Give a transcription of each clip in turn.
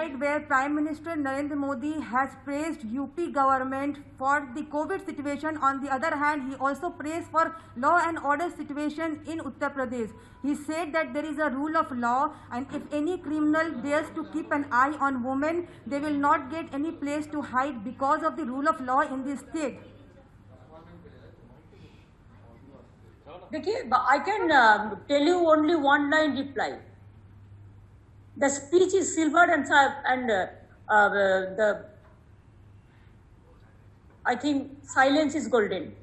Where Prime Minister Narendra Modi has praised UP government for the COVID situation. On the other hand, he also praised for law and order situation in Uttar Pradesh. He said that there is a rule of law, and if any criminal dares to keep an eye on women, they will not get any place to hide because of the rule of law in the state. देखिए, I can tell you only one line reply. The speech is silvered and I think silence is golden.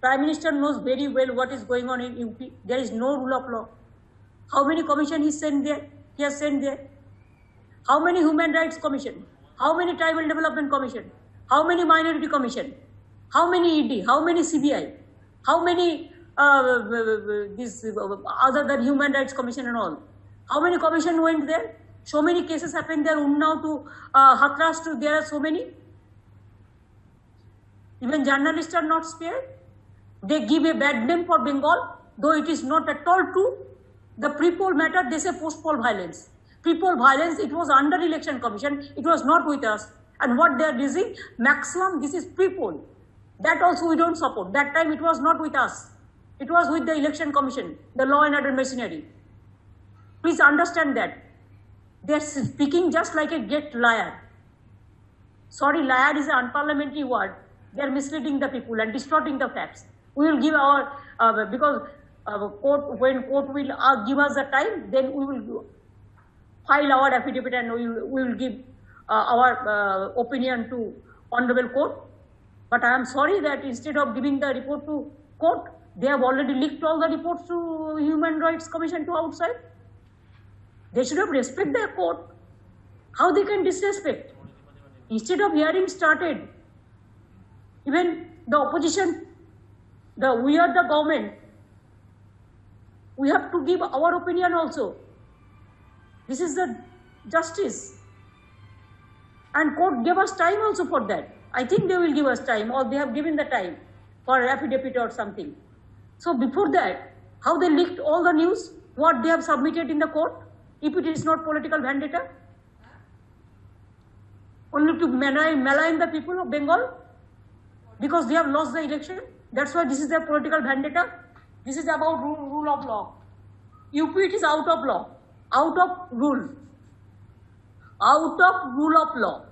Prime Minister knows very well what is going on in UP. There is no rule of law. How many commission he sent there? He has sent there. How many human rights commission? How many tribal development commission? How many minority commission? How many ED? How many CBI? How many other than human rights commission and all? How many commission went there? So many cases happened there. Unnao to Hathras to there are so many. Even journalists are not spared. They give a bad name for Bengal, though it is not at all true. The pre-poll matter, they say post-poll violence. Pre-poll violence, it was under election commission. It was not with us. And what they are using, maximum, this is pre-poll. That also we don't support. That time it was not with us. It was with the election commission, the law and order machinery. Please understand that. They are speaking just like a great liar. Sorry, liar is an unparliamentary word. They are misleading the people and distorting the facts. We will give our, because when court will give us the time, then we will file our affidavit and we will give our opinion to Honorable Court. But I am sorry that instead of giving the report to court, they have already leaked all the reports to Human Rights Commission to outside. They should have respect their court. How they can disrespect? Instead of hearing started, even the opposition, we are the government, we have to give our opinion also. This is the justice. And court gave us time also for that. I think they will give us time, or they have given the time for affidavit or something. So before that, how they leaked all the news, what they have submitted in the court, if it is not political vendetta, only to malign the people of Bengal because they have lost the election. That's why this is their political vendetta. This is about rule of law. UP, it is out of law, out of rule of law.